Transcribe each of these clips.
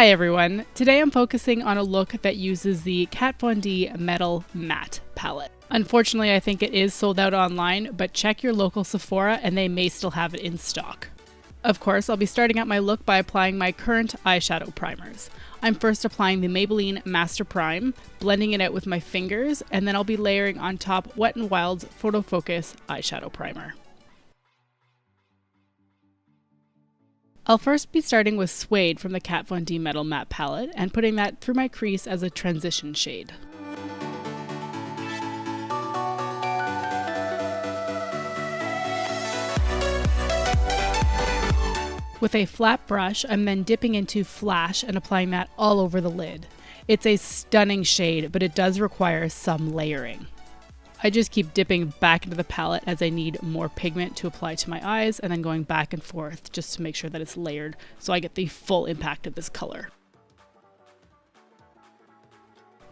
Hi everyone, today I'm focusing on a look that uses the Kat Von D Metal Matte palette. Unfortunately, I think it is sold out online, but check your local Sephora and they may still have it in stock. Of course, I'll be starting out my look by applying my current eyeshadow primers. I'm first applying the Maybelline Master Prime, blending it out with my fingers, and then I'll be layering on top Wet n Wild's Photo Focus eyeshadow primer. I'll first be starting with Suede from the Kat Von D Metal Matte palette and putting that through my crease as a transition shade. With a flat brush, I'm then dipping into Flash and applying that all over the lid. It's a stunning shade, but it does require some layering. I just keep dipping back into the palette as I need more pigment to apply to my eyes, and then going back and forth just to make sure that it's layered so I get the full impact of this color.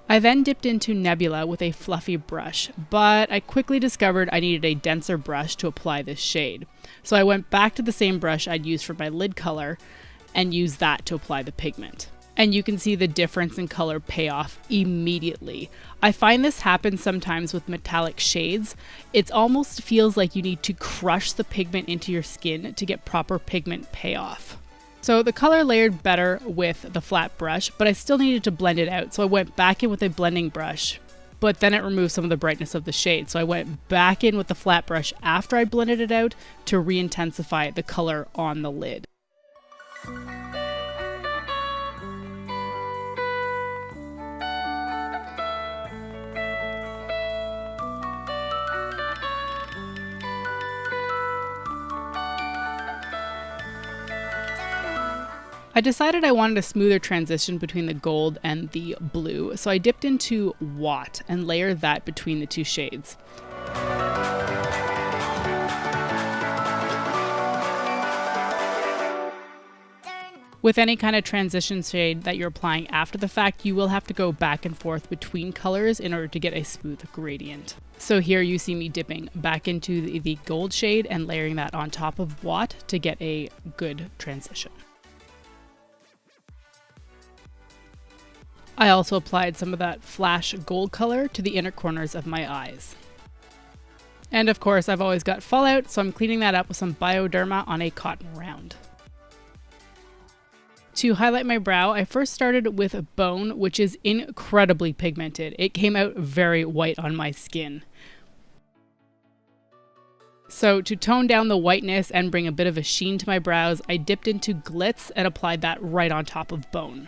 I then dipped into Nebula with a fluffy brush, but I quickly discovered I needed a denser brush to apply this shade. So I went back to the same brush I'd used for my lid color and used that to apply the pigment. And you can see the difference in color pay off immediately. I find this happens sometimes with metallic shades. It almost feels like you need to crush the pigment into your skin to get proper pigment payoff. So the color layered better with the flat brush, but I still needed to blend it out. So I went back in with a blending brush, but then it removed some of the brightness of the shade. So I went back in with the flat brush after I blended it out to re-intensify the color on the lid. I decided I wanted a smoother transition between the gold and the blue, so I dipped into Watt and layered that between the two shades. With any kind of transition shade that you're applying after the fact, you will have to go back and forth between colors in order to get a smooth gradient. So here you see me dipping back into the gold shade and layering that on top of Watt to get a good transition. I also applied some of that Flash gold color to the inner corners of my eyes. And of course, I've always got fallout, so I'm cleaning that up with some Bioderma on a cotton round. To highlight my brow, I first started with Bone, which is incredibly pigmented. It came out very white on my skin. So to tone down the whiteness and bring a bit of a sheen to my brows, I dipped into Glitz and applied that right on top of Bone.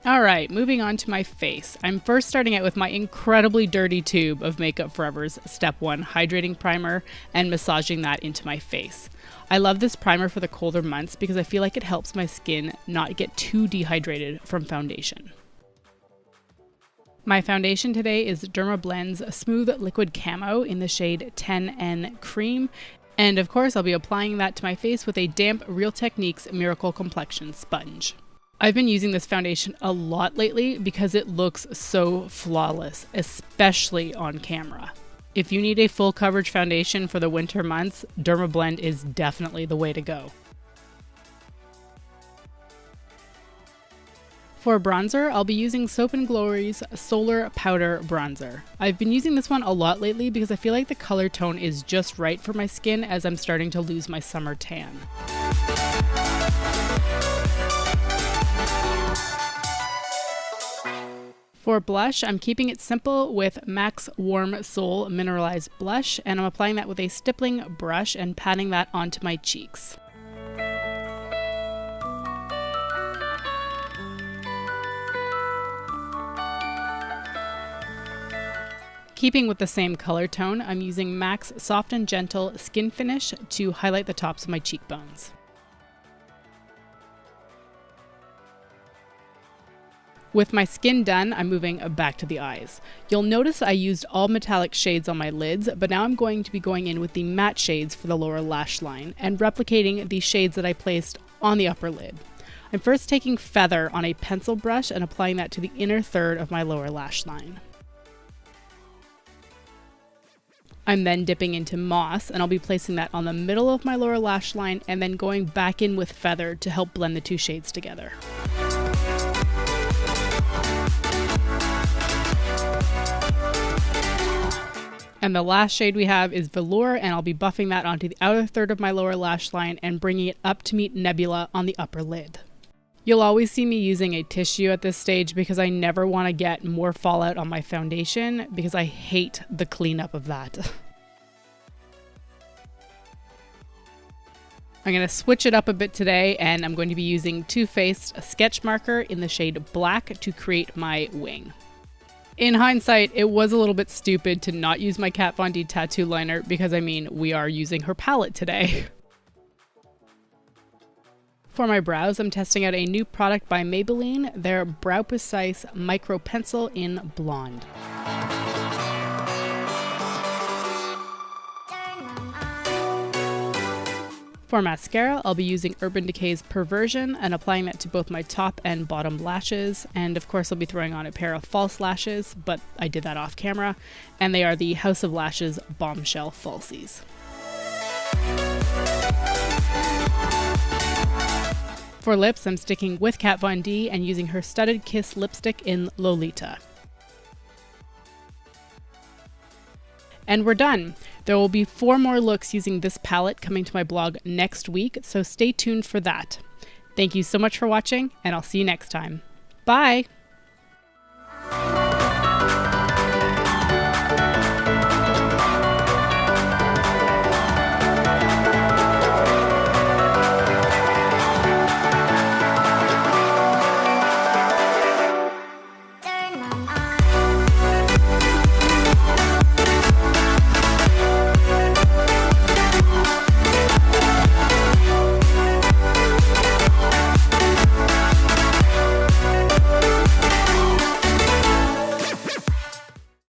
Alright, moving on to my face. I'm first starting out with my incredibly dirty tube of Makeup Forever's Step 1 Hydrating Primer and massaging that into my face. I love this primer for the colder months because I feel like it helps my skin not get too dehydrated from foundation. My foundation today is Dermablend's Smooth Liquid Camo in the shade 10N Cream, and of course I'll be applying that to my face with a damp Real Techniques Miracle Complexion sponge. I've been using this foundation a lot lately because it looks so flawless, especially on camera. If you need a full coverage foundation for the winter months, Dermablend is definitely the way to go. For bronzer, I'll be using Soap & Glory's Solar Powder Bronzer. I've been using this one a lot lately because I feel like the color tone is just right for my skin as I'm starting to lose my summer tan. For blush, I'm keeping it simple with MAC's Warm Soul Mineralized Blush, and I'm applying that with a stippling brush and patting that onto my cheeks. Keeping with the same color tone, I'm using MAC's Soft and Gentle Skin Finish to highlight the tops of my cheekbones. With my skin done, I'm moving back to the eyes. You'll notice I used all metallic shades on my lids, but now I'm going to be going in with the matte shades for the lower lash line and replicating the shades that I placed on the upper lid. I'm first taking Feather on a pencil brush and applying that to the inner third of my lower lash line. I'm then dipping into Moss, and I'll be placing that on the middle of my lower lash line and then going back in with Feather to help blend the two shades together. And the last shade we have is Velour, and I'll be buffing that onto the outer third of my lower lash line and bringing it up to meet Nebula on the upper lid. You'll always see me using a tissue at this stage because I never want to get more fallout on my foundation because I hate the cleanup of that. I'm going to switch it up a bit today, and I'm going to be using Too Faced sketch marker in the shade Black to create my wing. In hindsight, it was a little bit stupid to not use my Kat Von D tattoo liner because, I mean, we are using her palette today. For my brows, I'm testing out a new product by Maybelline, their Brow Precise Micro Pencil in Blonde. For mascara, I'll be using Urban Decay's Perversion and applying that to both my top and bottom lashes. And of course, I'll be throwing on a pair of false lashes, but I did that off camera. And they are the House of Lashes Bombshell falsies. For lips, I'm sticking with Kat Von D and using her Studded Kiss lipstick in Lolita. And we're done. There will be 4 more looks using this palette coming to my blog next week, so stay tuned for that. Thank you so much for watching, and I'll see you next time. Bye!